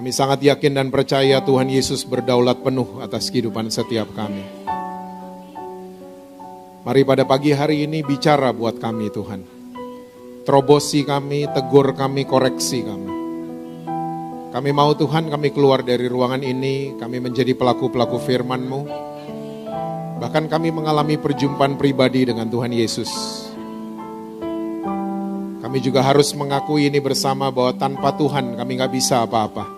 Kami sangat yakin dan percaya Tuhan Yesus berdaulat penuh atas kehidupan setiap kami. Mari pada pagi hari ini bicara buat kami Tuhan. Terobosi kami, tegur kami, koreksi kami. Kami mau Tuhan kami keluar dari ruangan ini, kami menjadi pelaku-pelaku firman-Mu. Bahkan kami mengalami perjumpaan pribadi dengan Tuhan Yesus. Kami juga harus mengakui ini bersama bahwa tanpa Tuhan kami gak bisa apa-apa.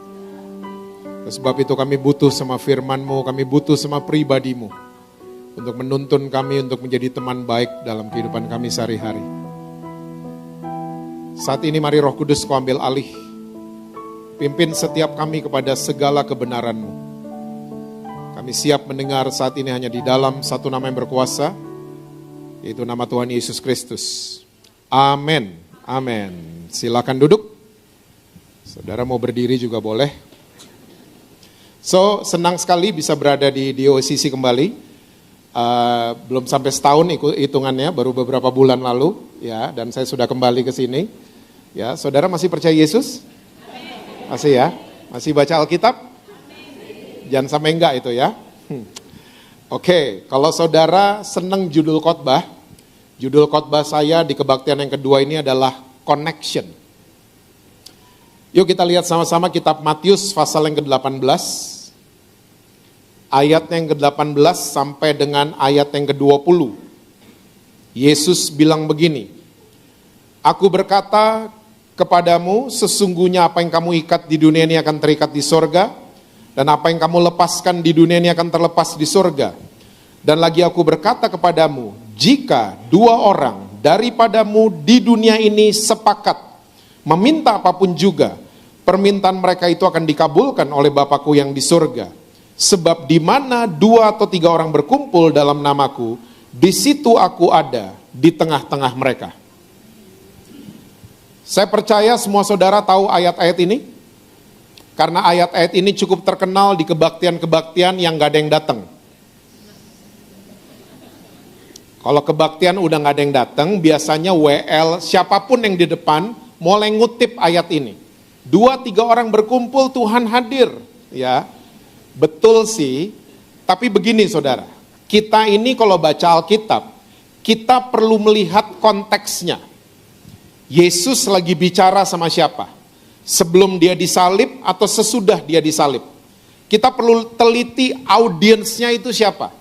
Sebab itu kami butuh sama firman-Mu, kami butuh sama pribadi-Mu. Untuk menuntun kami untuk menjadi teman baik dalam kehidupan kami sehari-hari. Saat ini mari Roh Kudus Kau ambil alih. Pimpin setiap kami kepada segala kebenaran-Mu. Kami siap mendengar saat ini hanya di dalam satu nama yang berkuasa, yaitu nama Tuhan Yesus Kristus. Amin. Amin. Silakan duduk. Saudara mau berdiri juga boleh. So, senang sekali bisa berada di DOCC kembali. Belum sampai setahun hitungannya, baru beberapa bulan lalu, ya. Dan saya sudah kembali ke sini. Ya, saudara masih percaya Yesus? Masih ya? Masih baca Alkitab? Jangan sampai enggak itu ya. Oke, kalau saudara senang judul khotbah saya di kebaktian yang kedua ini adalah connection. Yuk kita lihat sama-sama kitab Matius pasal yang ke-18. Ayat yang ke-18 sampai dengan ayat yang ke-20. Yesus bilang begini, Aku berkata kepadamu, sesungguhnya apa yang kamu ikat di dunia ini akan terikat di sorga, dan apa yang kamu lepaskan di dunia ini akan terlepas di sorga. Dan lagi aku berkata kepadamu, jika dua orang daripadamu di dunia ini sepakat meminta apapun juga, permintaan mereka itu akan dikabulkan oleh Bapakku yang di sorga. Sebab di mana 2 atau 3 orang berkumpul dalam namaku, di situ aku ada di tengah-tengah mereka. Saya percaya semua saudara tahu ayat-ayat ini, karena ayat-ayat ini cukup terkenal di kebaktian-kebaktian yang gak ada yang datang. Kalau kebaktian udah gak ada yang datang, biasanya WL, siapapun yang di depan, mulai ngutip ayat ini. 2-3 orang berkumpul, Tuhan hadir. Ya, betul sih, tapi begini saudara, kita ini kalau baca Alkitab, kita perlu melihat konteksnya. Yesus lagi bicara sama siapa? Sebelum dia disalib atau sesudah dia disalib? Kita perlu teliti audiensnya itu siapa.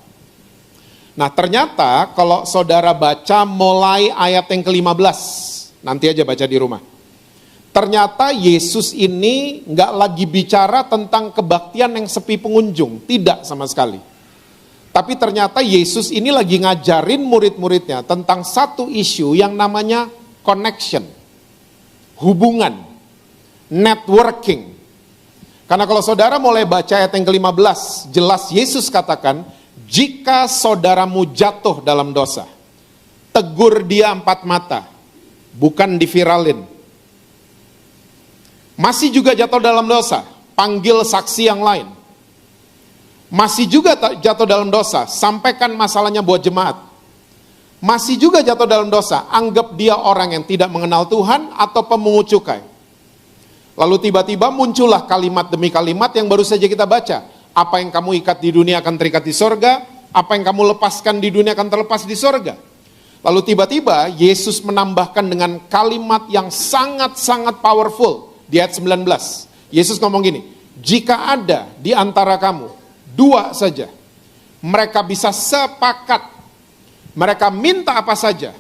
Nah ternyata kalau saudara baca mulai ayat yang ke-15, nanti aja baca di rumah. Ternyata Yesus ini nggak lagi bicara tentang kebaktian yang sepi pengunjung, tidak sama sekali. Tapi ternyata Yesus ini lagi ngajarin murid-muridnya tentang satu isu yang namanya connection, hubungan, networking. Karena kalau saudara mulai baca ayat yang ke-15, jelas Yesus katakan, jika saudaramu jatuh dalam dosa, tegur dia 4 mata, bukan diviralin. Masih juga jatuh dalam dosa, panggil saksi yang lain. Masih juga jatuh dalam dosa, sampaikan masalahnya buat jemaat. Masih juga jatuh dalam dosa, anggap dia orang yang tidak mengenal Tuhan atau pemungut cukai. Lalu tiba-tiba muncullah kalimat demi kalimat yang baru saja kita baca. Apa yang kamu ikat di dunia akan terikat di sorga, apa yang kamu lepaskan di dunia akan terlepas di sorga. Lalu tiba-tiba Yesus menambahkan dengan kalimat yang sangat-sangat powerful. Di ayat 19, Yesus ngomong gini, jika ada di antara kamu 2 saja, mereka bisa sepakat, mereka minta apa saja,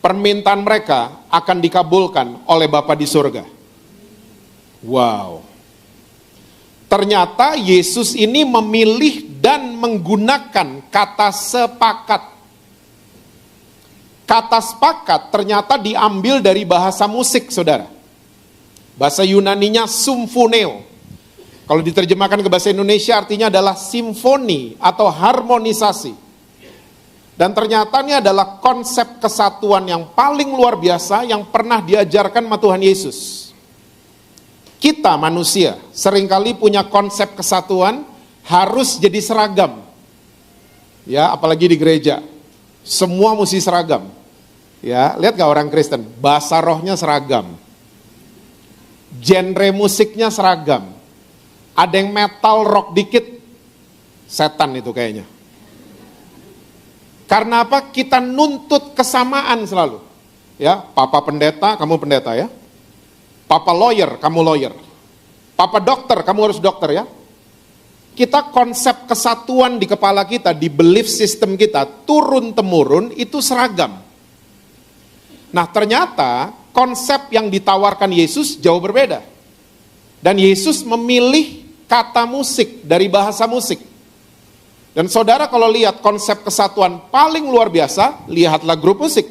permintaan mereka akan dikabulkan oleh Bapa di surga. Wow. Ternyata Yesus ini memilih dan menggunakan kata sepakat. Kata sepakat ternyata diambil dari bahasa musik, saudara. Bahasa Yunaninya symphoneo. Kalau diterjemahkan ke bahasa Indonesia artinya adalah simfoni atau harmonisasi. Dan ternyata ini adalah konsep kesatuan yang paling luar biasa yang pernah diajarkan sama Tuhan Yesus. Kita manusia seringkali punya konsep kesatuan harus jadi seragam. Ya, apalagi di gereja. Semua mesti seragam. Ya, lihat gak orang Kristen? Bahasa rohnya seragam. Genre musiknya seragam. Ada yang metal rock dikit, setan itu kayaknya. Karena apa? Kita nuntut kesamaan selalu. Ya, papa pendeta, kamu pendeta ya. Papa lawyer, kamu lawyer. Papa dokter, kamu harus dokter ya. Kita konsep kesatuan di kepala kita, di belief system kita, turun-temurun itu seragam. Nah ternyata konsep yang ditawarkan Yesus jauh berbeda. Dan Yesus memilih kata musik dari bahasa musik. Dan saudara kalau lihat konsep kesatuan paling luar biasa, lihatlah grup musik.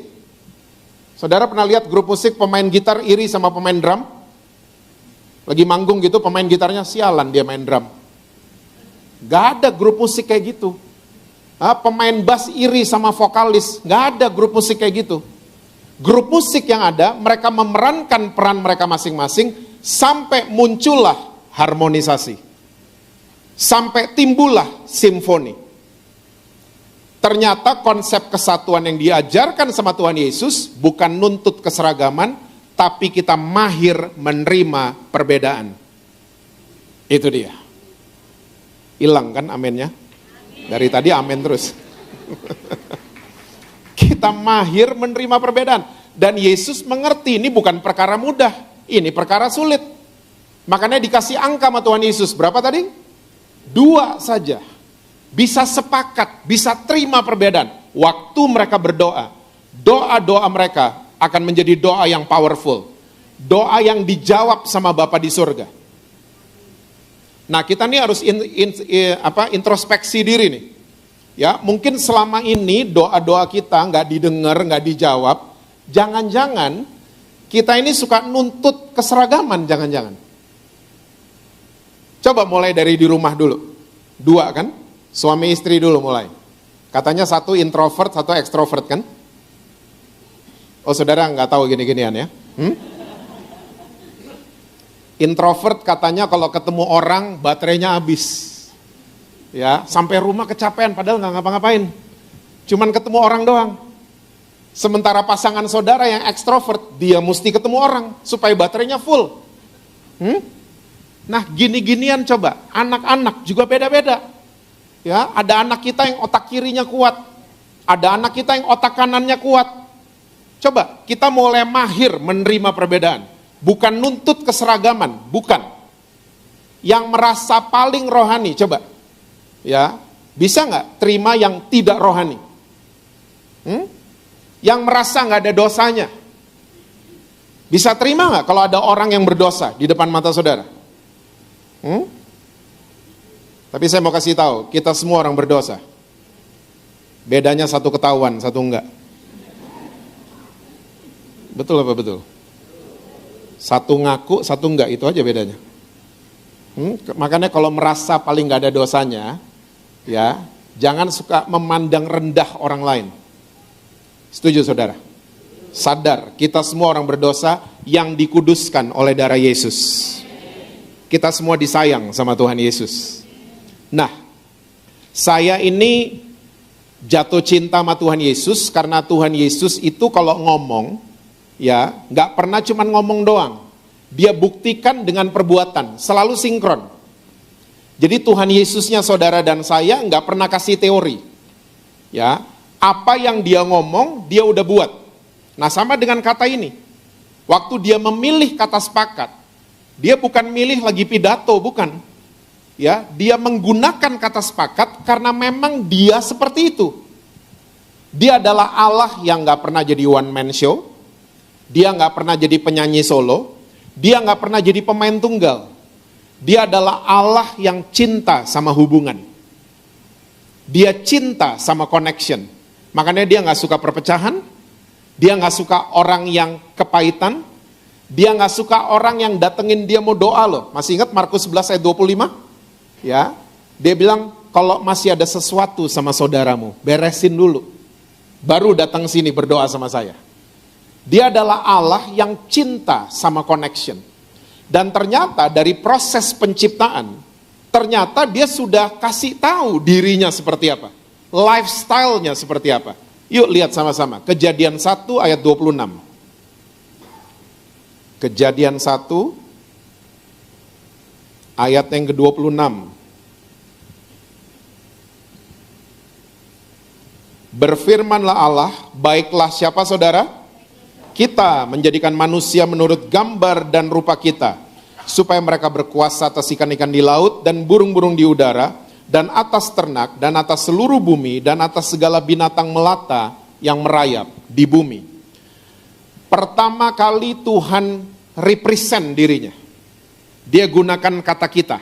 Saudara pernah lihat grup musik pemain gitar iri sama pemain drum? Lagi manggung gitu, pemain gitarnya sialan dia main drum. Gak ada grup musik kayak gitu. Pemain bass iri sama vokalis, gak ada grup musik kayak gitu. Grup musik yang ada, mereka memerankan peran mereka masing-masing, sampai muncullah harmonisasi. Sampai timbullah simfoni. Ternyata konsep kesatuan yang diajarkan sama Tuhan Yesus, bukan nuntut keseragaman, tapi kita mahir menerima perbedaan. Itu dia. Hilang kan amennya? Dari tadi amen terus. Kita mahir menerima perbedaan. Dan Yesus mengerti ini bukan perkara mudah. Ini perkara sulit. Makanya dikasih angka sama Tuhan Yesus. Berapa tadi? 2 saja. Bisa sepakat, bisa terima perbedaan. Waktu mereka berdoa. Doa-doa mereka akan menjadi doa yang powerful. Doa yang dijawab sama Bapa di surga. Nah kita nih harus introspeksi diri nih. Ya, mungkin selama ini doa-doa kita nggak didengar, nggak dijawab. Jangan-jangan kita ini suka nuntut keseragaman, jangan-jangan. Coba mulai dari di rumah dulu. 2 kan, suami istri dulu mulai. Katanya satu introvert, satu ekstrovert kan? Oh saudara nggak tahu gini-ginian ya? Introvert katanya kalau ketemu orang baterainya habis. Ya, sampai rumah kecapean padahal nggak ngapa-ngapain. Cuman ketemu orang doang. Sementara pasangan saudara yang ekstrovert, dia mesti ketemu orang supaya baterainya full. Nah, gini-ginian coba. Anak-anak juga beda-beda. Ya, ada anak kita yang otak kirinya kuat. Ada anak kita yang otak kanannya kuat. Coba, kita mulai mahir menerima perbedaan. Bukan nuntut keseragaman, bukan. Yang merasa paling rohani, coba. Ya, bisa nggak terima yang tidak rohani? Yang merasa nggak ada dosanya. Bisa terima nggak kalau ada orang yang berdosa di depan mata saudara? Tapi saya mau kasih tahu, kita semua orang berdosa. Bedanya satu ketahuan, satu enggak. Betul apa betul? Satu ngaku, satu enggak, itu aja bedanya. Makanya kalau merasa paling nggak ada dosanya, ya jangan suka memandang rendah orang lain. Setuju saudara? Sadar, kita semua orang berdosa yang dikuduskan oleh darah Yesus. Kita semua disayang sama Tuhan Yesus. Nah, saya ini jatuh cinta sama Tuhan Yesus karena Tuhan Yesus itu kalau ngomong, ya nggak pernah cuma ngomong doang. Dia buktikan dengan perbuatan, selalu sinkron. Jadi Tuhan Yesusnya saudara dan saya nggak pernah kasih teori. Ya, apa yang dia ngomong, dia udah buat. Nah sama dengan kata ini. Waktu dia memilih kata sepakat, dia bukan milih lagi pidato, bukan. Ya, dia menggunakan kata sepakat karena memang dia seperti itu. Dia adalah Allah yang nggak pernah jadi one man show. Dia nggak pernah jadi penyanyi solo. Dia nggak pernah jadi pemain tunggal. Dia adalah Allah yang cinta sama hubungan. Dia cinta sama connection. Makanya dia nggak suka perpecahan. Dia nggak suka orang yang kepahitan. Dia nggak suka orang yang datengin dia mau doa loh. Masih ingat Markus 11 ayat 25? Ya, dia bilang kalau masih ada sesuatu sama saudaramu, beresin dulu. Baru datang sini berdoa sama saya. Dia adalah Allah yang cinta sama connection. Dan ternyata dari proses penciptaan, ternyata dia sudah kasih tahu dirinya seperti apa. Lifestyle-nya seperti apa. Yuk lihat sama-sama. Kejadian 1 ayat 26. Kejadian 1 ayat yang ke-26. Berfirmanlah Allah, baiklah siapa saudara? Kita menjadikan manusia menurut gambar dan rupa kita, supaya mereka berkuasa atas ikan-ikan di laut dan burung-burung di udara, dan atas ternak, dan atas seluruh bumi, dan atas segala binatang melata yang merayap di bumi. Pertama kali Tuhan represent dirinya. Dia gunakan kata kita.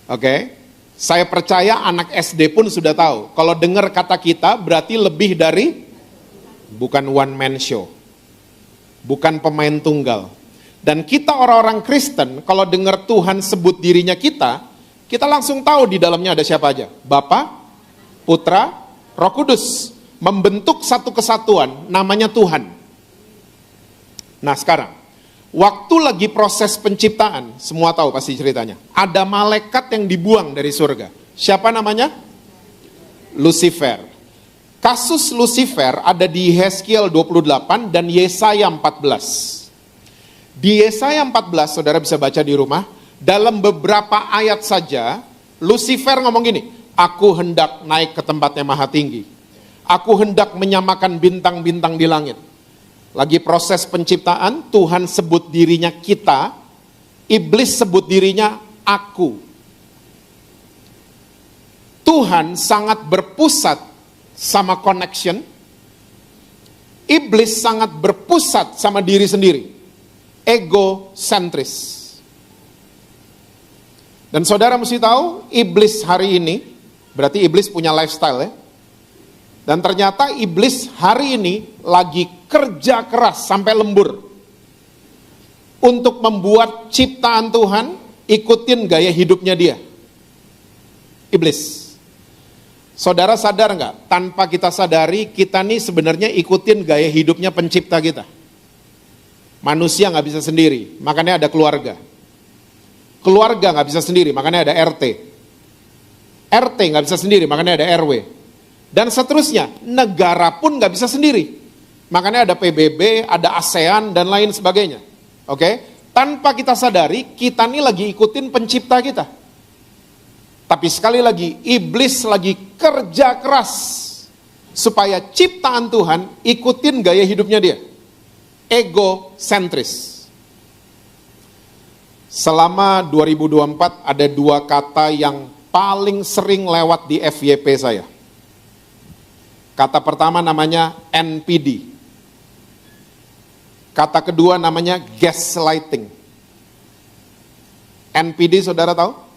Oke? Saya percaya anak SD pun sudah tahu. Kalau dengar kata kita berarti lebih dari, bukan one man show. Bukan pemain tunggal. Dan kita orang-orang Kristen, kalau dengar Tuhan sebut dirinya kita langsung tahu di dalamnya ada siapa aja. Bapa, Putra, Roh Kudus. Membentuk satu kesatuan, namanya Tuhan. Nah sekarang, waktu lagi proses penciptaan, semua tahu pasti ceritanya. Ada malaikat yang dibuang dari surga. Siapa namanya? Lucifer. Kasus Lucifer ada di Yeskiel 28 dan Yesaya 14. Di Yesaya 14, saudara bisa baca di rumah, dalam beberapa ayat saja, Lucifer ngomong gini, aku hendak naik ke tempat yang maha tinggi. Aku hendak menyamakan bintang-bintang di langit. Lagi proses penciptaan, Tuhan sebut dirinya kita, iblis sebut dirinya aku. Tuhan sangat berpusat sama connection, iblis sangat berpusat sama diri sendiri, egosentris. Dan saudara mesti tahu, iblis hari ini, berarti iblis punya lifestyle ya. Dan ternyata iblis hari ini lagi kerja keras sampai lembur untuk membuat ciptaan Tuhan ikutin gaya hidupnya dia. Iblis. Saudara sadar nggak? Tanpa kita sadari, kita nih sebenarnya ikutin gaya hidupnya pencipta kita. Manusia nggak bisa sendiri, makanya ada keluarga. Keluarga nggak bisa sendiri, makanya ada RT. RT nggak bisa sendiri, makanya ada RW. Dan seterusnya, negara pun nggak bisa sendiri. Makanya ada PBB, ada ASEAN, dan lain sebagainya. Oke? Tanpa kita sadari, kita nih lagi ikutin pencipta kita. Tapi sekali lagi, iblis lagi kerja keras supaya ciptaan Tuhan ikutin gaya hidupnya dia. Egosentris. Selama 2024 ada dua kata yang paling sering lewat di FYP saya. Kata pertama namanya NPD. Kata kedua namanya gaslighting. NPD saudara tahu?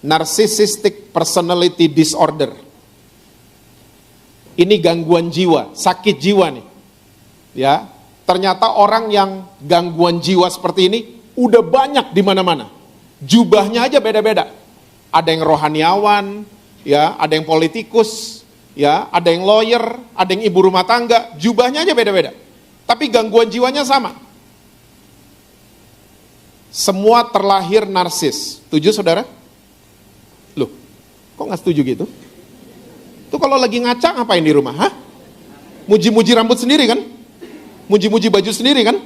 Narcissistic Personality Disorder. Ini gangguan jiwa, sakit jiwa nih. Ya, ternyata orang yang gangguan jiwa seperti ini udah banyak di mana-mana. Jubahnya aja beda-beda. Ada yang rohaniawan, ya, ada yang politikus, ya, ada yang lawyer, ada yang ibu rumah tangga, jubahnya aja beda-beda. Tapi gangguan jiwanya sama. Semua terlahir narsis. Setuju saudara? Loh, kok nggak setuju gitu? Tuh kalau lagi ngaca ngapain di rumah? Hah? Muji-muji rambut sendiri kan? Muji-muji baju sendiri kan?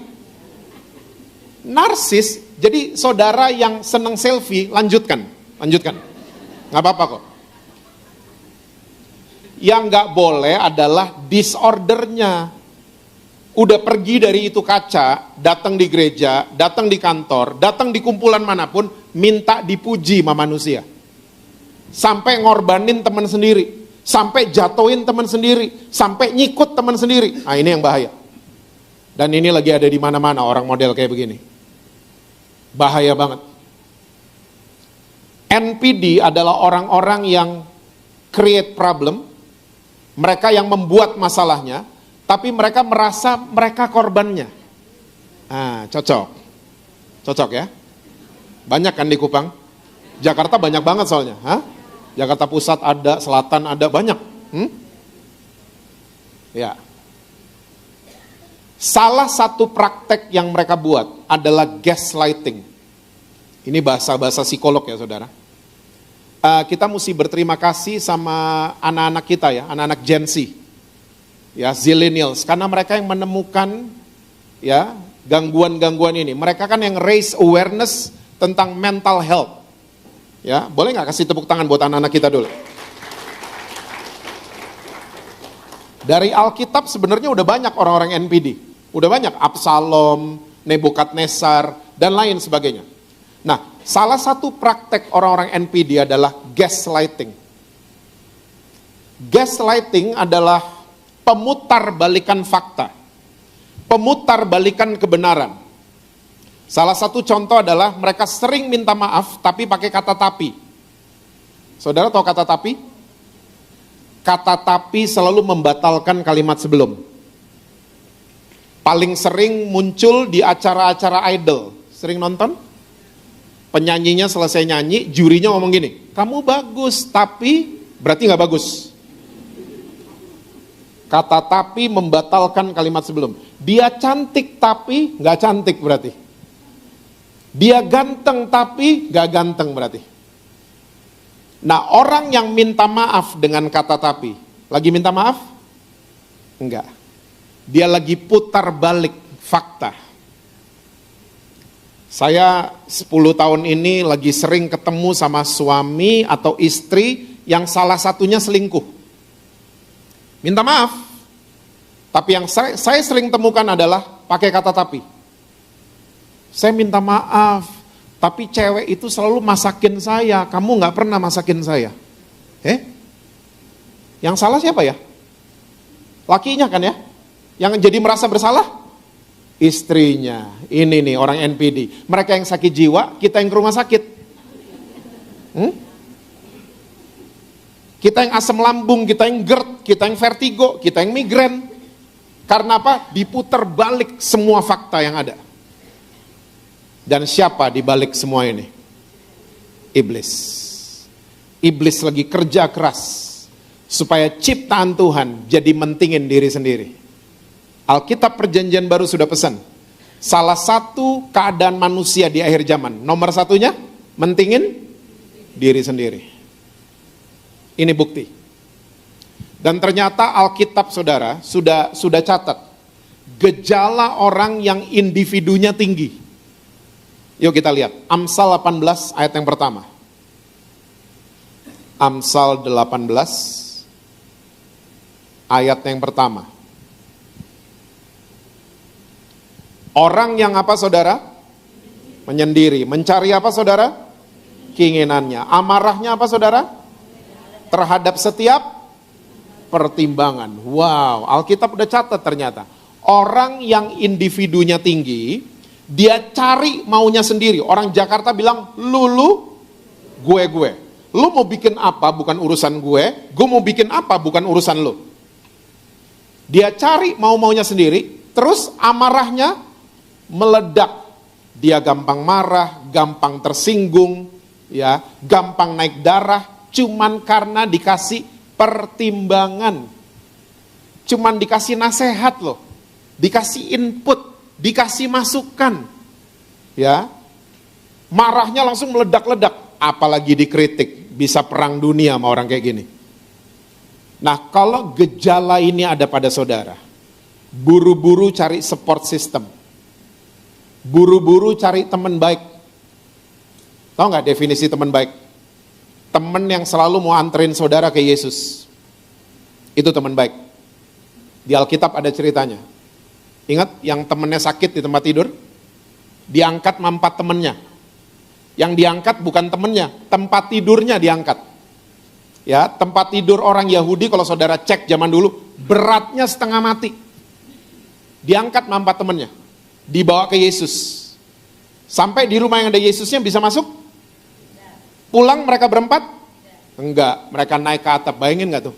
Narsis, jadi saudara yang senang selfie, lanjutkan. Nggak apa-apa kok. Yang nggak boleh adalah disordernya. Udah pergi dari itu kaca, datang di gereja, datang di kantor, datang di kumpulan manapun, minta dipuji sama manusia. Sampai ngorbanin teman sendiri, sampai jatuhin teman sendiri, sampai nyikut teman sendiri. Nah ini yang bahaya. Dan ini lagi ada di mana-mana orang model kayak begini. Bahaya banget. NPD adalah orang-orang yang create problem, mereka yang membuat masalahnya, tapi mereka merasa mereka korbannya. Nah, cocok ya. Banyak kan di Kupang? Jakarta banyak banget soalnya. Hah? Jakarta Pusat ada, Selatan ada, banyak. Ya. Salah satu praktek yang mereka buat adalah gaslighting. Ini bahasa-bahasa psikolog ya saudara. Kita mesti berterima kasih sama anak-anak kita ya, anak-anak Gen Z. Ya, zillennials, karena mereka yang menemukan ya gangguan-gangguan ini. Mereka kan yang raise awareness tentang mental health. Ya, boleh nggak kasih tepuk tangan buat anak-anak kita dulu? Dari Alkitab sebenarnya udah banyak orang-orang NPD. Udah banyak, Absalom, Nebukadnezar, dan lain sebagainya. Nah, salah satu praktek orang-orang NPD adalah gaslighting. Gaslighting adalah pemutarbalikan fakta, pemutarbalikan kebenaran. Salah satu contoh adalah mereka sering minta maaf tapi pakai kata tapi. Saudara tahu kata tapi? Kata tapi selalu membatalkan kalimat sebelum. Paling sering muncul di acara-acara idol. Sering nonton? Penyanyinya selesai nyanyi, jurinya ngomong gini, kamu bagus tapi berarti nggak bagus. Kata tapi membatalkan kalimat sebelum. Dia cantik tapi nggak cantik berarti. Dia ganteng tapi nggak ganteng berarti. Nah, orang yang minta maaf dengan kata tapi, lagi minta maaf? Enggak. Dia lagi putar balik fakta. Saya 10 tahun ini lagi sering ketemu sama suami atau istri yang salah satunya selingkuh. Minta maaf. Tapi yang saya sering temukan adalah pakai kata tapi. Saya minta maaf, tapi cewek itu selalu masakin saya, kamu gak pernah masakin saya. Yang salah siapa ya? Lakinya kan ya? Yang jadi merasa bersalah? Istrinya. Ini nih orang NPD. Mereka yang sakit jiwa, kita yang ke rumah sakit. Kita yang asam lambung, kita yang GERD, kita yang vertigo, kita yang migrain. Karena apa? Diputar balik semua fakta yang ada. Dan siapa di balik semua ini? Iblis. Iblis lagi kerja keras supaya ciptaan Tuhan jadi mentingin diri sendiri. Alkitab Perjanjian Baru sudah pesan, salah satu keadaan manusia di akhir zaman, nomor satunya mentingin diri sendiri. Ini bukti. Dan ternyata Alkitab saudara sudah catat gejala orang yang individunya tinggi. Yuk kita lihat, Amsal 18 ayat yang pertama. Amsal 18 ayat yang pertama. Orang yang apa saudara? Menyendiri. Mencari apa saudara? Keinginannya. Amarahnya apa saudara? Terhadap setiap pertimbangan. Wow, Alkitab udah catat ternyata. Orang yang individunya tinggi, dia cari maunya sendiri. Orang Jakarta bilang, lu, gue. Lu mau bikin apa bukan urusan gue mau bikin apa bukan urusan lu. Dia cari maunya sendiri, terus amarahnya meledak. Dia gampang marah, gampang tersinggung, ya, gampang naik darah, cuman karena dikasih pertimbangan. Cuman dikasih nasihat loh, dikasih input, dikasih masukan, ya, marahnya langsung meledak-ledak, apalagi dikritik, bisa perang dunia sama orang kayak gini. Nah, kalau gejala ini ada pada saudara, buru-buru cari support system, buru-buru cari teman baik. Tahu nggak definisi teman baik? Teman yang selalu mau anterin saudara ke Yesus, itu teman baik. Di Alkitab ada ceritanya. Ingat yang temennya sakit di tempat tidur? Diangkat sama 4 temennya. Yang diangkat bukan temennya, tempat tidurnya diangkat. Ya, tempat tidur orang Yahudi kalau saudara cek zaman dulu, beratnya setengah mati. Diangkat sama 4 temennya. Dibawa ke Yesus. Sampai di rumah yang ada Yesusnya bisa masuk? Pulang mereka berempat? Enggak, mereka naik ke atap, bayangin gak tuh?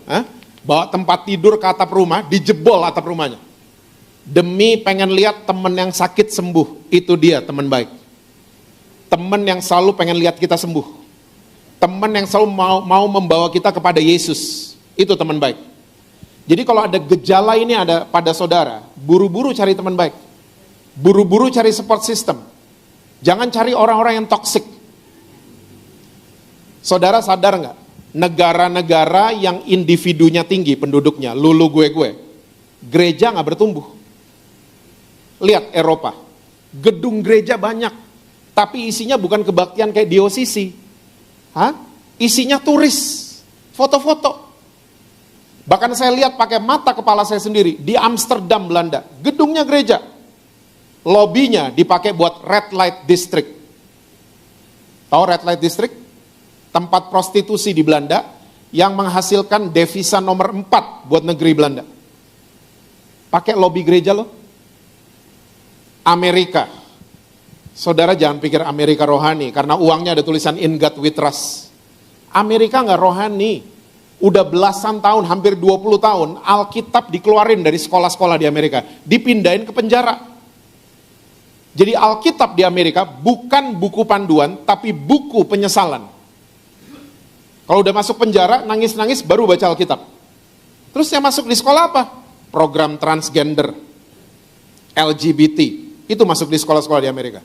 Bawa tempat tidur ke atap rumah, dijebol atap rumahnya. Demi pengen lihat teman yang sakit sembuh, itu dia teman baik. Teman yang selalu pengen lihat kita sembuh. Teman yang selalu mau membawa kita kepada Yesus, itu teman baik. Jadi kalau ada gejala ini ada pada saudara, buru-buru cari teman baik. Buru-buru cari support system. Jangan cari orang-orang yang toksik. Saudara sadar nggak? Negara-negara yang individunya tinggi penduduknya, lulu gue, gereja nggak bertumbuh. Lihat Eropa, gedung gereja banyak, Tapi isinya bukan kebaktian kayak di OCC. Hah? Isinya turis, foto-foto. Bahkan saya lihat pakai mata kepala saya sendiri di Amsterdam, Belanda. Gedungnya gereja. Lobinya dipakai buat red light district. Tahu red light district? Tempat prostitusi di Belanda yang menghasilkan devisa nomor 4 buat negeri Belanda. Pakai lobi gereja loh. Amerika. Saudara jangan pikir Amerika rohani, karena uangnya ada tulisan In God We Trust. Amerika nggak rohani. Udah belasan tahun, hampir 20 tahun, Alkitab dikeluarin dari sekolah-sekolah di Amerika. Dipindahin ke penjara. Jadi Alkitab di Amerika bukan buku panduan, tapi buku penyesalan. Kalau udah masuk penjara, nangis-nangis baru baca Alkitab. Terus yang masuk di sekolah apa? Program transgender, LGBT. Itu masuk di sekolah-sekolah di Amerika.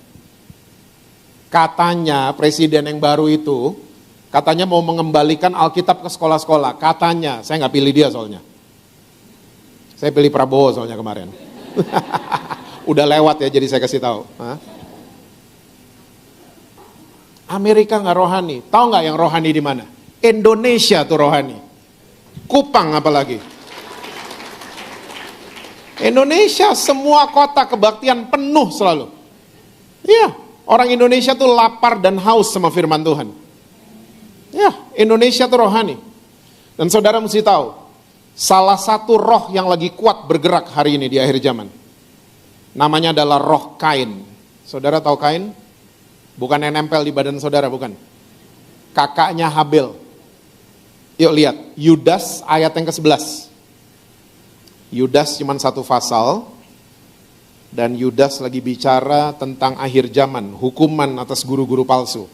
Katanya presiden yang baru itu, katanya mau mengembalikan Alkitab ke sekolah-sekolah. Katanya, saya nggak pilih dia soalnya. Saya pilih Prabowo soalnya kemarin. Udah lewat ya, jadi saya kasih tahu. Amerika nggak rohani. Tahu nggak yang rohani di mana? Indonesia tuh rohani. Kupang apalagi. Indonesia semua kota kebaktian penuh selalu. Iya, orang Indonesia tuh lapar dan haus sama firman Tuhan. Ya, Indonesia tuh rohani. Dan saudara mesti tahu, salah satu roh yang lagi kuat bergerak hari ini di akhir zaman. Namanya adalah roh Kain. Saudara tahu Kain? Bukan yang nempel di badan saudara, bukan. Kakaknya Habel. Yuk lihat, Yudas ayat yang ke-11. Yudas cuma satu pasal. Dan Yudas lagi bicara tentang akhir zaman, hukuman atas guru-guru palsu.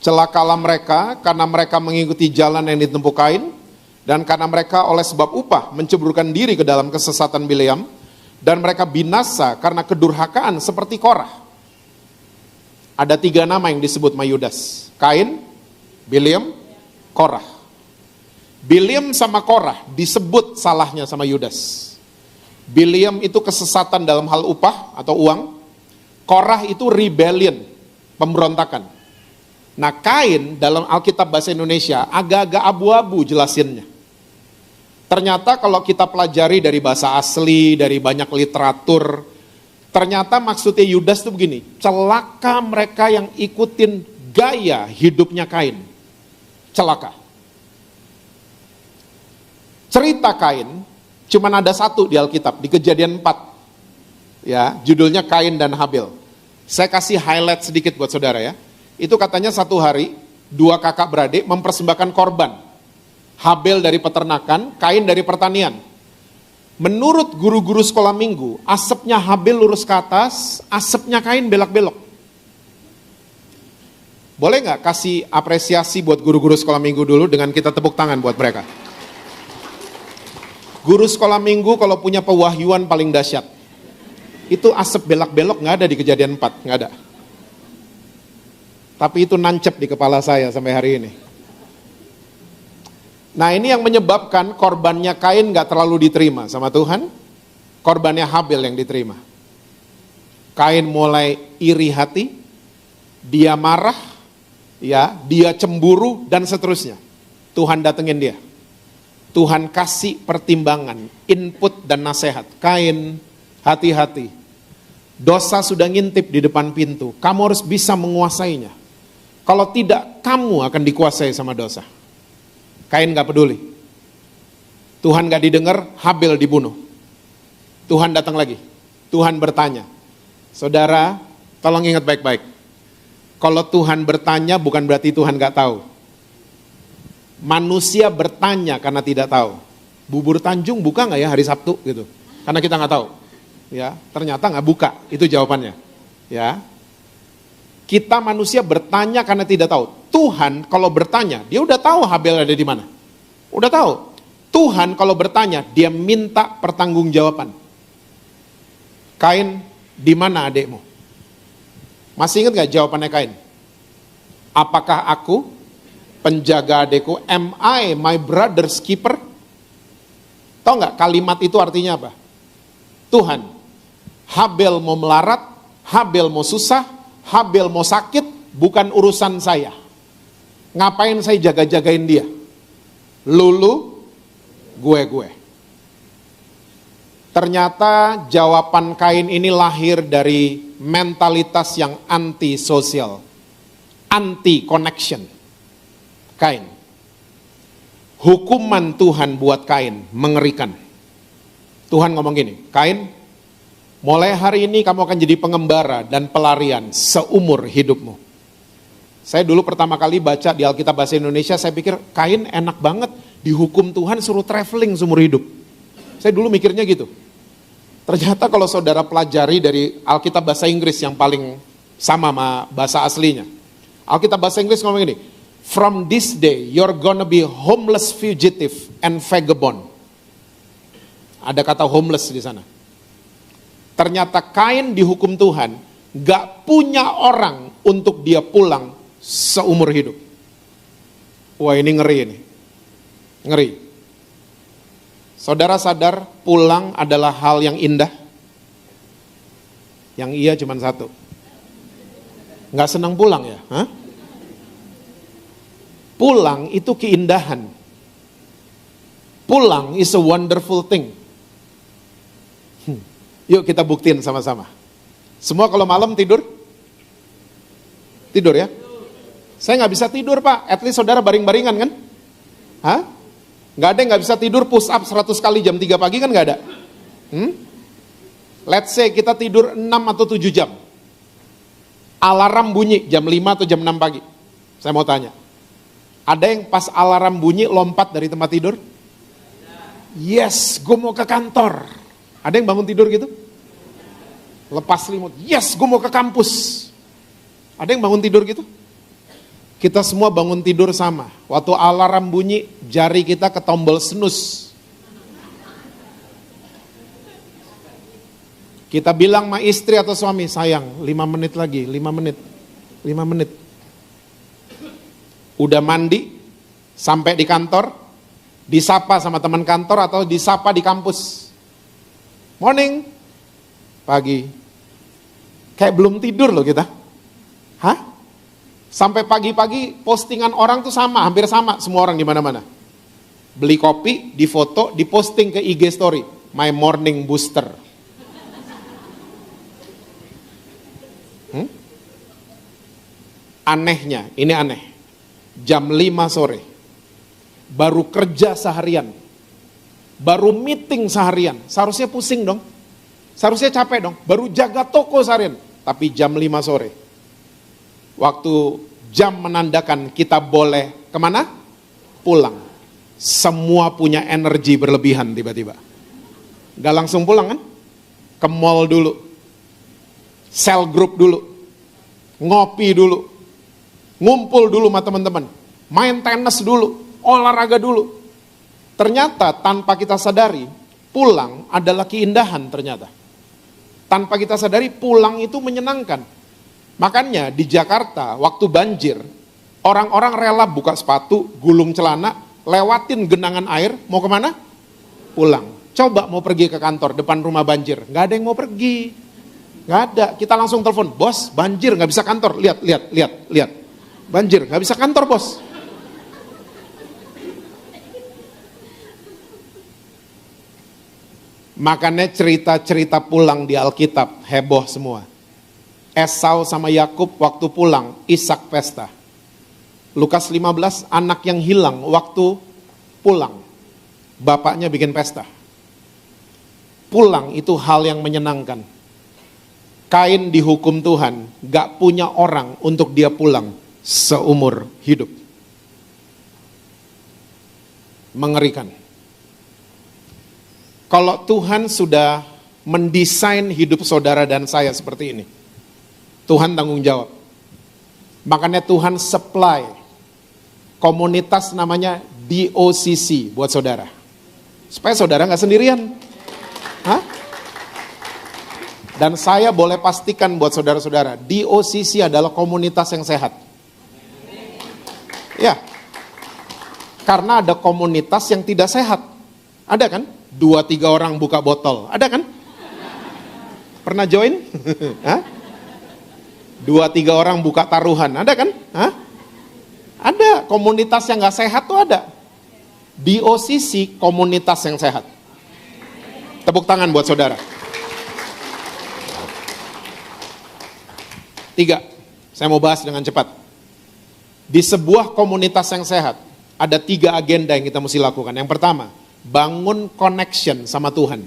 Celakalah mereka karena mereka mengikuti jalan yang ditempuh Kain, dan karena mereka oleh sebab upah menceburkan diri ke dalam kesesatan Bileam, dan mereka binasa karena kedurhakaan seperti Korah. Ada 3 nama yang disebut sama Yudas: Kain, Bileam, Korah. Bileam sama Korah disebut salahnya sama Yudas. Bileam itu kesesatan dalam hal upah atau uang. Korah itu rebellion, pemberontakan. Nah, Kain dalam Alkitab bahasa Indonesia agak-agak abu-abu jelasinnya. Ternyata kalau kita pelajari dari bahasa asli, dari banyak literatur, ternyata maksudnya Yudas itu begini: celaka mereka yang ikutin gaya hidupnya Kain. Celaka. Cerita Kain cuman ada satu di Alkitab, di Kejadian 4. Ya, judulnya Kain dan Habel. Saya kasih highlight sedikit buat saudara ya. Itu katanya satu hari, 2 kakak beradik mempersembahkan korban. Habel dari peternakan, Kain dari pertanian. Menurut guru-guru sekolah minggu, asapnya Habel lurus ke atas, asapnya Kain belok-belok. Boleh nggak kasih apresiasi buat guru-guru sekolah minggu dulu dengan kita tepuk tangan buat mereka? Guru sekolah minggu kalau punya pewahyuan paling dahsyat. Itu asap belok-belok nggak ada di Kejadian 4, nggak ada. Tapi itu nancep di kepala saya sampai hari ini. Nah, ini yang menyebabkan korbannya Kain gak terlalu diterima sama Tuhan. Korbannya Habel yang diterima. Kain mulai iri hati, dia marah, ya, dia cemburu dan seterusnya. Tuhan datengin dia. Tuhan kasih pertimbangan, input dan nasihat. Kain, hati-hati. Dosa sudah ngintip di depan pintu. Kamu harus bisa menguasainya. Kalau tidak, kamu akan dikuasai sama dosa. Kain gak peduli. Tuhan gak didengar, Habel dibunuh. Tuhan datang lagi. Tuhan bertanya. Saudara, tolong ingat baik-baik. Kalau Tuhan bertanya bukan berarti Tuhan gak tahu. Manusia bertanya karena tidak tahu. Bubur Tanjung buka gak ya hari Sabtu gitu? Karena kita gak tahu. Ya, ternyata gak buka. Itu jawabannya. Ya. Kita manusia bertanya karena tidak tahu. Tuhan kalau bertanya, dia udah tahu Habel ada di mana. Udah tahu. Tuhan kalau bertanya, dia minta pertanggungjawaban. Kain, di mana adikmu? Masih ingat gak jawabannya Kain? Apakah aku penjaga adikku? Am I my brother's keeper? Tahu gak kalimat itu artinya apa? Tuhan, Habel mau melarat, Habel mau susah, Habel mau sakit, bukan urusan saya. Ngapain saya jaga-jagain dia? Lulu, gue. Ternyata jawaban Kain ini lahir dari mentalitas yang anti-sosial, anti-connection. Kain. Hukuman Tuhan buat Kain mengerikan. Tuhan ngomong gini, Kain, mulai hari ini kamu akan jadi pengembara dan pelarian seumur hidupmu. Saya dulu pertama kali baca di Alkitab Bahasa Indonesia, saya pikir Kain enak banget, dihukum Tuhan suruh traveling seumur hidup. Saya dulu mikirnya gitu. Ternyata kalau saudara pelajari dari Alkitab Bahasa Inggris yang paling sama bahasa aslinya. Alkitab Bahasa Inggris ngomong gini, from this day you're gonna be homeless fugitive and vagabond. Ada kata homeless di sana. Ternyata Kain dihukum Tuhan, gak punya orang untuk dia pulang seumur hidup. Wah, ini ngeri ini. Ngeri. Saudara sadar pulang adalah hal yang indah? Yang iya cuma satu. Gak senang pulang ya? Hah? Pulang itu keindahan. Pulang is a wonderful thing. Yuk kita buktiin sama-sama. Semua kalau malam tidur? Tidur ya? Saya gak bisa tidur Pak, at least saudara baring-baringan kan? Hah? Gak ada yang gak bisa tidur push up 100 kali jam 3 pagi kan gak ada? Let's say kita tidur 6 atau 7 jam. Alarm bunyi jam 5 atau jam 6 pagi. Saya mau tanya. Ada yang pas alarm bunyi lompat dari tempat tidur? Yes, gue mau ke kantor. Ada yang bangun tidur gitu? Lepas selimut. Yes, gue mau ke kampus. Ada yang bangun tidur gitu? Kita semua bangun tidur sama. Waktu alarm bunyi, jari kita ke tombol snooze. Kita bilang sama istri atau suami, sayang, 5 menit lagi, 5 menit. Udah mandi, sampai di kantor, disapa sama teman kantor atau disapa di kampus. Morning, pagi. Kayak belum tidur loh kita. Hah? Sampai pagi-pagi postingan orang tuh sama, hampir sama semua orang di mana-mana. Beli kopi, difoto, diposting ke IG story. My morning booster. Anehnya, ini aneh. Jam 5 sore. Baru kerja seharian. Baru meeting seharian. Seharusnya pusing dong. Seharusnya capek dong. Baru jaga toko seharian. Tapi jam 5 sore. Waktu jam menandakan kita boleh kemana? Pulang. Semua punya energi berlebihan tiba-tiba. Gak langsung pulang kan? Ke mall dulu. Cell group dulu. Ngopi dulu. Ngumpul dulu sama teman-teman. Main tenis dulu. Olahraga dulu. Ternyata tanpa kita sadari, pulang adalah keindahan ternyata. Tanpa kita sadari, pulang itu menyenangkan. Makanya di Jakarta, waktu banjir, orang-orang rela buka sepatu, gulung celana, lewatin genangan air, mau kemana? Pulang. Coba mau pergi ke kantor, depan rumah banjir. Gak ada yang mau pergi. Gak ada. Kita langsung telepon, bos, banjir, gak bisa kantor. Lihat. Banjir, gak bisa kantor, bos. Makanya cerita-cerita pulang di Alkitab, heboh semua. Esau sama Yakub waktu pulang, Ishak pesta. Lukas 15, anak yang hilang waktu pulang. Bapaknya bikin pesta. Pulang itu hal yang menyenangkan. Kain dihukum Tuhan, gak punya orang untuk dia pulang seumur hidup. Mengerikan. Kalau Tuhan sudah mendesain hidup saudara dan saya seperti ini, Tuhan tanggung jawab. Makanya Tuhan supply komunitas namanya DOCC buat saudara. Supaya saudara gak sendirian. Hah? Dan saya boleh pastikan buat saudara-saudara, DOCC adalah komunitas yang sehat. Ya. Karena ada komunitas yang tidak sehat. Ada kan? 2-3 orang buka botol. Ada kan? Pernah join? Hah? 2-3 orang buka taruhan, ada kan? Hah? Ada, komunitas yang gak sehat tuh ada. Di OCC, komunitas yang sehat. Tepuk tangan buat saudara. 3, saya mau bahas dengan cepat. Di sebuah komunitas yang sehat, ada 3 agenda yang kita mesti lakukan. Yang pertama, bangun connection sama Tuhan.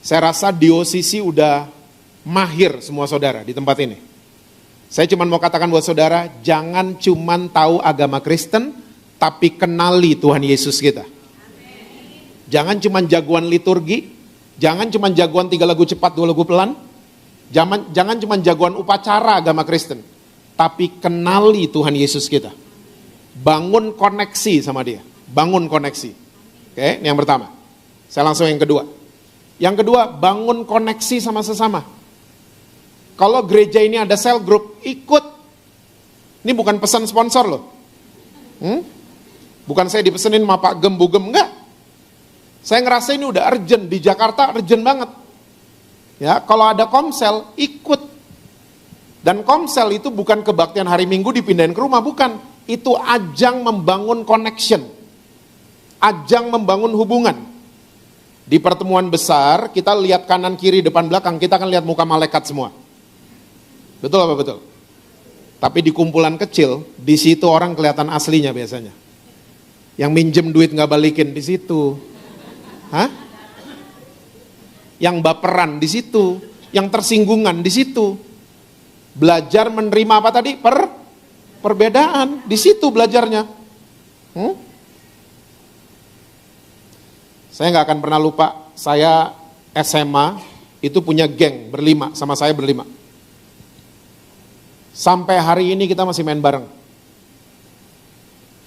Saya rasa di OCC udah mahir semua saudara di tempat ini. Saya cuma mau katakan buat saudara, jangan cuma tahu agama Kristen, tapi kenali Tuhan Yesus kita. Jangan cuma jagoan liturgi, jangan cuma jagoan 3 lagu cepat, 2 lagu pelan, jangan cuma jagoan upacara agama Kristen, tapi kenali Tuhan Yesus kita. Bangun koneksi sama dia, bangun koneksi. Oke, ini yang pertama. Saya langsung yang kedua. Yang kedua, bangun koneksi sama sesama. Kalau gereja ini ada cell group, ikut. Ini bukan pesan sponsor loh. Bukan saya dipesenin sama Pak Gem-Bugem, enggak. Saya ngerasa ini udah urgent, di Jakarta urgent banget. Ya, kalau ada komsel, ikut. Dan komsel itu bukan kebaktian hari Minggu dipindahin ke rumah, bukan. Itu ajang membangun connection. Ajang membangun hubungan. Di pertemuan besar, kita lihat kanan, kiri, depan, belakang, kita akan lihat muka malaikat semua. Betul apa betul? Tapi di kumpulan kecil, di situ orang kelihatan aslinya biasanya. Yang minjem duit nggak balikin di situ. Hah? Yang baperan di situ, yang tersinggungan di situ. Belajar menerima apa tadi? Perbedaan, di situ belajarnya. Saya nggak akan pernah lupa, saya SMA itu punya geng berlima, sama saya berlima. Sampai hari ini kita masih main bareng.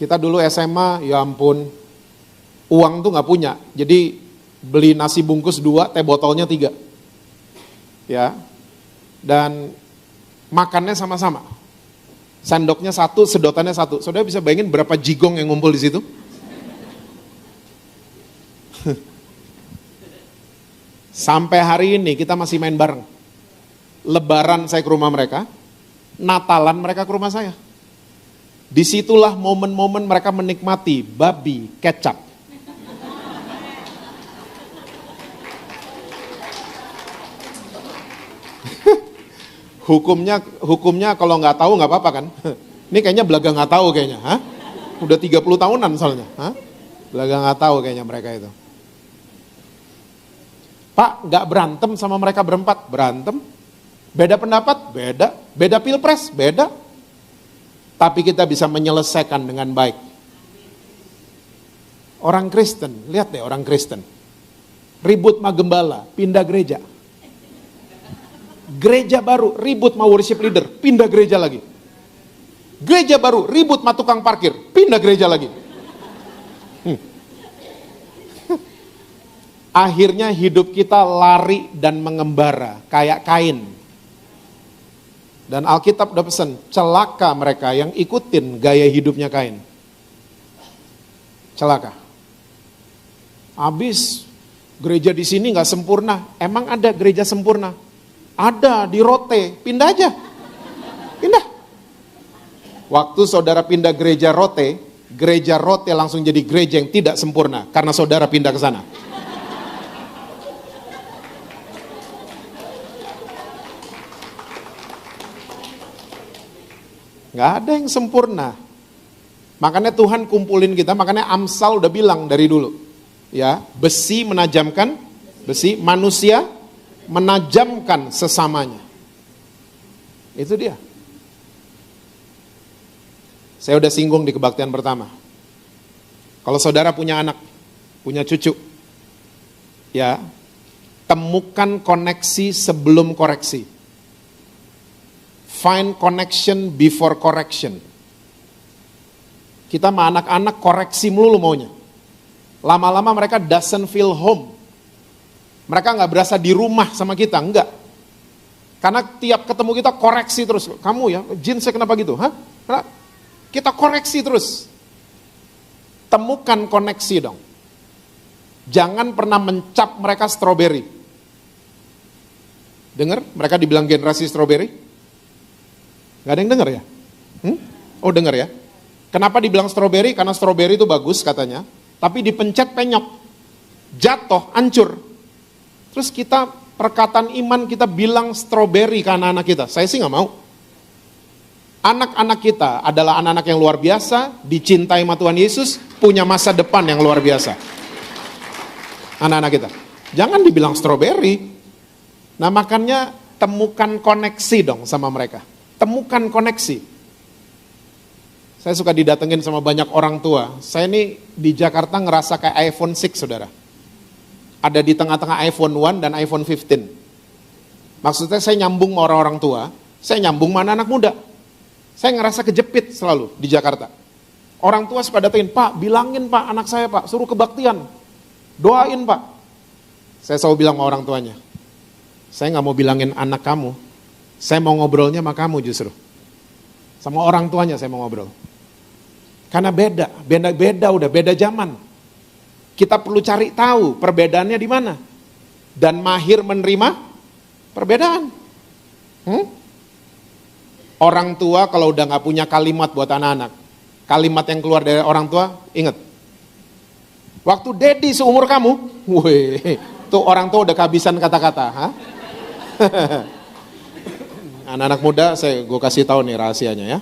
Kita dulu SMA, ya ampun, uang tuh nggak punya, jadi beli nasi bungkus 2, teh botolnya 3. Ya, dan makannya sama-sama. Sendoknya 1, sedotannya 1. Saudara bisa bayangin berapa jigong yang ngumpul di situ? Sampai hari ini kita masih main bareng. Lebaran saya ke rumah mereka, Natalan mereka ke rumah saya. Disitulah momen-momen mereka menikmati babi kecap. Hukumnya kalau nggak tahu nggak apa-apa kan? Ini kayaknya belaga nggak tahu kayaknya, hah? Udah 30 tahunan soalnya, hah? Belaga nggak tahu kayaknya mereka itu. Pak, nggak berantem sama mereka berempat? Berantem. Beda pendapat? Beda. Beda pilpres? Beda. Tapi kita bisa menyelesaikan dengan baik. Orang Kristen, lihat deh orang Kristen. Ribut sama gembala, pindah gereja. Gereja baru, ribut sama worship leader, pindah gereja lagi. Gereja baru, ribut sama tukang parkir, pindah gereja lagi. Akhirnya hidup kita lari dan mengembara, kayak Kain. Dan Alkitab udah pesan, celaka mereka yang ikutin gaya hidupnya Kain. Celaka. Habis gereja di sini nggak sempurna. Emang ada gereja sempurna? Ada di Rote, pindah aja. Pindah. Waktu saudara pindah gereja Rote langsung jadi gereja yang tidak sempurna karena saudara pindah ke sana. Nggak ada yang sempurna. Makanya Tuhan kumpulin kita, makanya Amsal udah bilang dari dulu. Ya, besi menajamkan besi, manusia menajamkan sesamanya. Itu dia. Saya udah singgung di kebaktian pertama. Kalau saudara punya anak, punya cucu, ya, temukan koneksi sebelum koreksi. Find connection before correction. Kita sama anak-anak koreksi melulu maunya. Lama-lama mereka doesn't feel home. Mereka nggak berasa di rumah sama kita, enggak. Karena tiap ketemu kita koreksi terus. Kamu ya, jeansnya kenapa gitu? Hah? Karena kita koreksi terus. Temukan koneksi dong. Jangan pernah mencap mereka stroberi. Dengar? Mereka dibilang generasi stroberi. Gak ada yang dengar ya? Oh dengar ya? Kenapa dibilang stroberi? Karena stroberi itu bagus katanya, tapi dipencet penyok, jatuh, hancur. Terus kita perkataan iman kita bilang stroberi ke anak-anak kita. Saya sih gak mau. Anak-anak kita adalah anak-anak yang luar biasa, dicintai sama Tuhan Yesus, punya masa depan yang luar biasa. Anak-anak kita. Jangan dibilang stroberi. Nah makanya temukan koneksi dong sama mereka. Temukan koneksi. Saya suka didatengin sama banyak orang tua. Saya ini di Jakarta ngerasa kayak iPhone 6, saudara. Ada di tengah-tengah iPhone 1 dan iPhone 15. Maksudnya saya nyambung sama orang-orang tua, saya nyambung sama anak muda. Saya ngerasa kejepit selalu di Jakarta. Orang tua suka datengin, Pak, bilangin Pak, anak saya Pak, suruh kebaktian. Doain Pak. Saya selalu bilang sama orang tuanya, saya gak mau bilangin anak kamu, saya mau ngobrolnya sama kamu justru. Sama orang tuanya saya mau ngobrol. Karena beda udah beda zaman. Kita perlu cari tahu perbedaannya di mana. Dan mahir menerima perbedaan. Orang tua kalau udah gak punya kalimat buat anak-anak, kalimat yang keluar dari orang tua, ingat. Waktu Dedi seumur kamu, tuh orang tua udah kehabisan kata-kata. Anak-anak muda, gue kasih tahu nih rahasianya ya.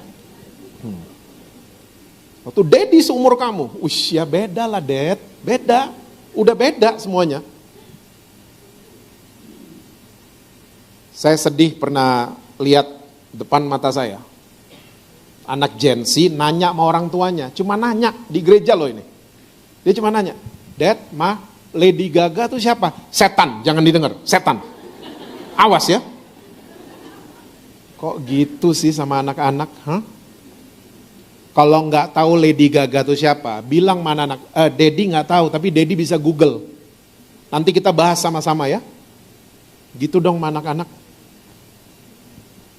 Waktu Dedi seumur kamu, usia beda lah Dad, beda, udah beda semuanya. Saya sedih pernah lihat depan mata saya, anak Gen Z nanya sama orang tuanya, cuma nanya di gereja loh ini. Dia cuma nanya, Dad, Ma, Lady Gaga tuh siapa? Setan, jangan didengar, setan. Awas ya. Kok gitu sih sama anak-anak? Kalau nggak tahu Lady Gaga itu siapa, bilang mana anak, Dedi nggak tahu, tapi Dedi bisa Google. Nanti kita bahas sama-sama ya. Gitu dong sama anak-anak.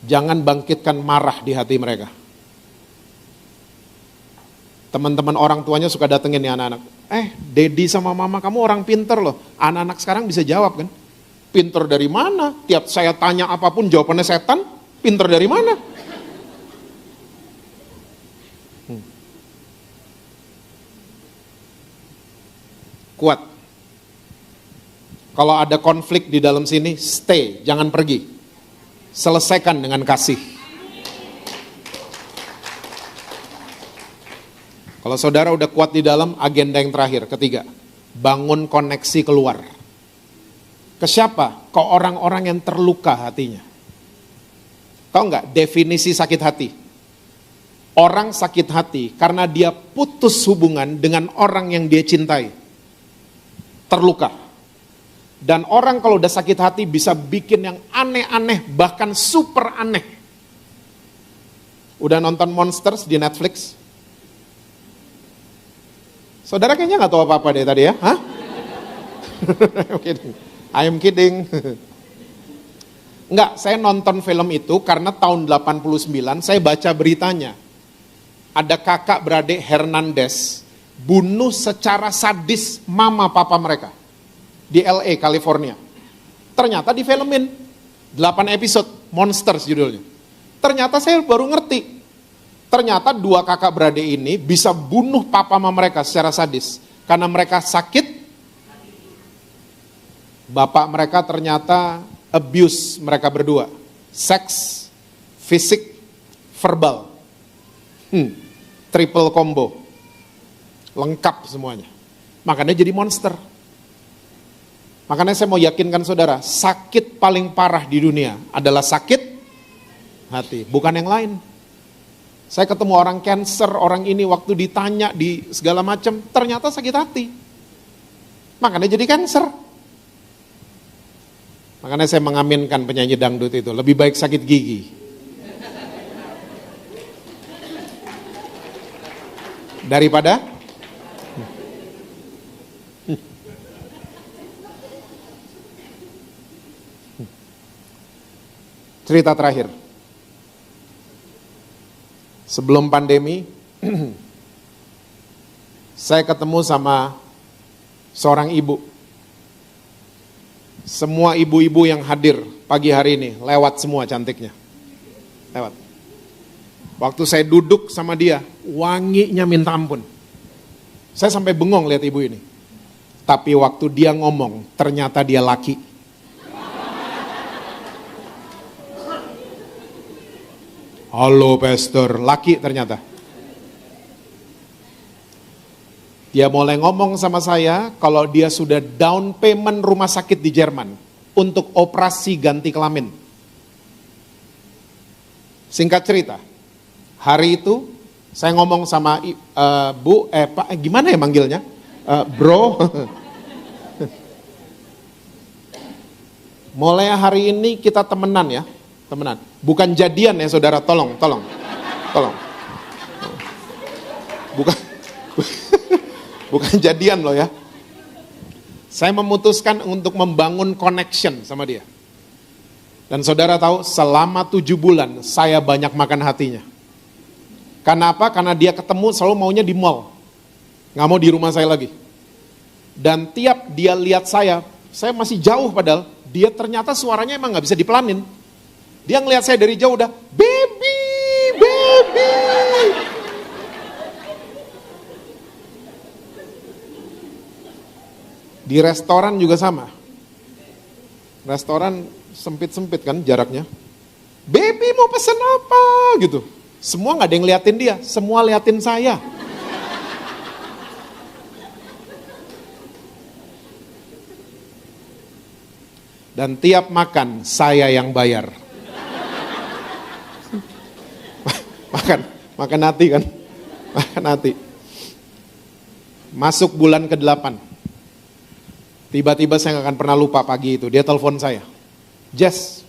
Jangan bangkitkan marah di hati mereka. Teman-teman orang tuanya suka datengin nih anak-anak. Dedi sama mama kamu orang pinter loh. Anak-anak sekarang bisa jawab kan. Pinter dari mana? Tiap saya tanya apapun jawabannya setan. Pinter dari mana? Kuat. Kalau ada konflik di dalam sini, stay, jangan pergi. Selesaikan dengan kasih. Kalau saudara udah kuat di dalam, agenda yang terakhir, ketiga, bangun koneksi keluar. Ke siapa? Ke orang-orang yang terluka hatinya. Tahu nggak definisi sakit hati? Orang sakit hati karena dia putus hubungan dengan orang yang dia cintai. Terluka. Dan orang kalau udah sakit hati bisa bikin yang aneh-aneh, bahkan super aneh. Udah nonton Monsters di Netflix? Saudara kayaknya nggak tahu apa-apa deh tadi ya? Hah? I'm kidding. Enggak, saya nonton film itu karena tahun 89 saya baca beritanya. Ada kakak beradik Hernandez bunuh secara sadis mama papa mereka di LA, California. Ternyata difilmin 8 episode, Monsters judulnya. Ternyata saya baru ngerti. Ternyata 2 kakak beradik ini bisa bunuh papa mama mereka secara sadis karena mereka sakit. Bapak mereka ternyata abuse mereka berdua. Seks, fisik, verbal. Triple combo. Lengkap semuanya. Makanya jadi monster. Makanya saya mau yakinkan saudara, sakit paling parah di dunia adalah sakit hati, bukan yang lain. Saya ketemu orang cancer, orang ini waktu ditanya di segala macam, ternyata sakit hati. Makanya jadi cancer. Makanya saya mengaminkan penyanyi dangdut itu, lebih baik sakit gigi daripada cerita terakhir. Sebelum pandemi, saya ketemu sama seorang ibu. Semua ibu-ibu yang hadir pagi hari ini, lewat semua cantiknya. Lewat. Waktu saya duduk sama dia, wanginya minta ampun. Saya sampai bengong lihat ibu ini. Tapi waktu dia ngomong, ternyata dia laki. Halo pastor, laki ternyata. Dia mulai ngomong sama saya kalau dia sudah down payment rumah sakit di Jerman untuk operasi ganti kelamin. Singkat cerita, hari itu saya ngomong sama Pak, gimana ya manggilnya? Bro. Mulai hari ini kita temenan ya, temenan. Bukan jadian ya saudara, tolong. Bukan jadian loh ya. Saya memutuskan untuk membangun connection sama dia. Dan saudara tahu, selama 7 bulan saya banyak makan hatinya. Kenapa? Karena dia ketemu selalu maunya di mall. Nggak mau di rumah saya lagi. Dan tiap dia lihat saya masih jauh padahal, dia ternyata suaranya emang nggak bisa dipelanin. Dia ngelihat saya dari jauh udah, baby. Di restoran juga sama. Restoran sempit-sempit kan jaraknya. Baby mau pesen apa gitu. Semua gak ada yang liatin dia, semua liatin saya. Dan tiap makan saya yang bayar. Makan hati kan. Makan hati. Masuk bulan ke-8. Tiba-tiba saya gak akan pernah lupa pagi itu, dia telepon saya. Jess,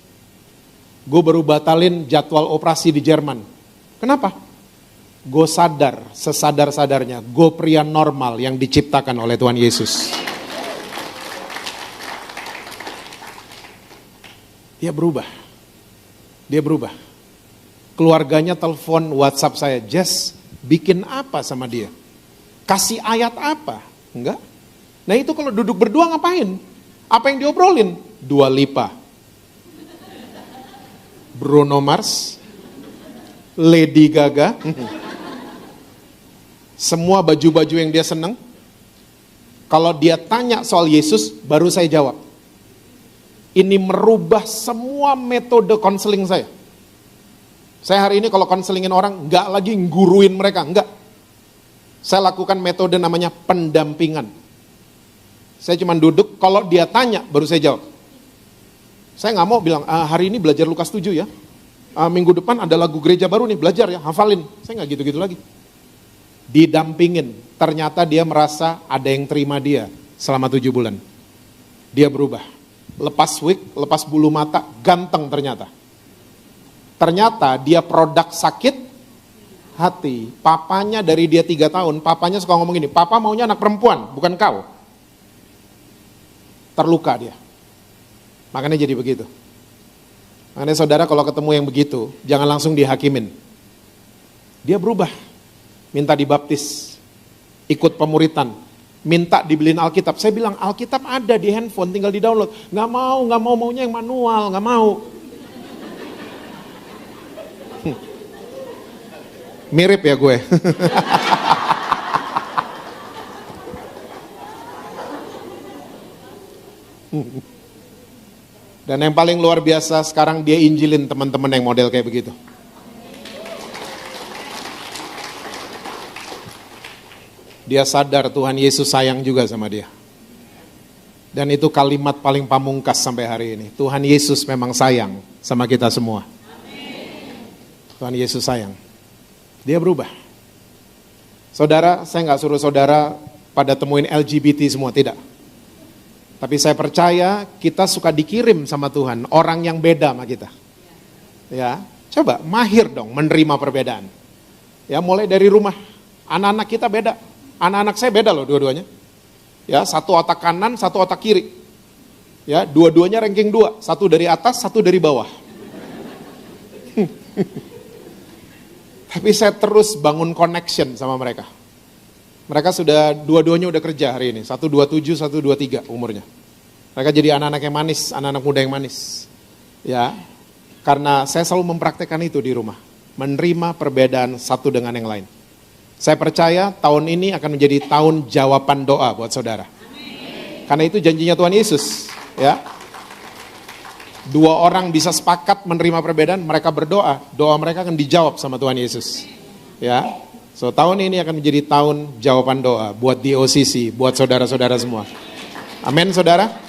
gue baru batalin jadwal operasi di Jerman. Kenapa? Gue sadar, sesadar-sadarnya, gue pria normal yang diciptakan oleh Tuhan Yesus. Dia berubah. Keluarganya telepon WhatsApp saya, Jess, bikin apa sama dia? Kasih ayat apa? Enggak. Nah itu kalau duduk berdua ngapain? Apa yang diobrolin? Dua Lipa, Bruno Mars, Lady Gaga, semua baju-baju yang dia seneng. Kalau dia tanya soal Yesus, baru saya jawab. Ini merubah semua metode konseling saya. Saya hari ini kalau konselingin orang, nggak lagi nguruin mereka, enggak. Saya lakukan metode namanya pendampingan. Saya cuma duduk, kalau dia tanya, baru saya jawab. Saya nggak mau bilang, hari ini belajar Lukas 7 ya. Minggu depan ada lagu gereja baru nih, belajar ya, hafalin. Saya nggak gitu-gitu lagi. Didampingin, ternyata dia merasa ada yang terima dia selama 7 bulan. Dia berubah. Lepas wig, lepas bulu mata, ganteng ternyata. Ternyata dia produk sakit hati. Papanya dari dia 3 tahun, papanya suka ngomong gini, papa maunya anak perempuan, bukan kau. Terluka dia. Makanya jadi begitu. Makanya saudara kalau ketemu yang begitu, jangan langsung dihakimin. Dia berubah. Minta dibaptis. Ikut pemuritan. Minta dibeliin Alkitab. Saya bilang Alkitab ada di handphone, tinggal di download. Nggak mau, maunya yang manual, nggak mau. Mirip ya gue. Dan yang paling luar biasa sekarang dia injilin teman-teman yang model kayak begitu. Dia sadar Tuhan Yesus sayang juga sama dia. Dan itu kalimat paling pamungkas sampai hari ini. Tuhan Yesus memang sayang sama kita semua. Tuhan Yesus sayang. Dia berubah. Saudara, saya nggak suruh saudara pada temuin LGBT semua, tidak. Tapi saya percaya kita suka dikirim sama Tuhan, orang yang beda sama kita. Ya, coba mahir dong menerima perbedaan. Ya, mulai dari rumah. Anak-anak kita beda. Anak-anak saya beda loh dua-duanya. Ya, satu otak kanan, satu otak kiri. Ya, dua-duanya ranking 2, satu dari atas, satu dari bawah. Tapi saya terus bangun connection sama mereka. Mereka sudah, dua-duanya udah kerja hari ini. 127, 123 umurnya. Mereka jadi anak-anak yang manis, anak-anak muda yang manis. Ya, karena saya selalu mempraktekkan itu di rumah. menerima perbedaan satu dengan yang lain. Saya percaya tahun ini akan menjadi tahun jawaban doa buat saudara. Karena itu janjinya Tuhan Yesus, ya. 2 orang bisa sepakat menerima perbedaan, mereka berdoa, doa mereka akan dijawab sama Tuhan Yesus. Ya. So tahun ini akan menjadi tahun jawaban doa buat DOCC, buat saudara-saudara semua. Amin, saudara.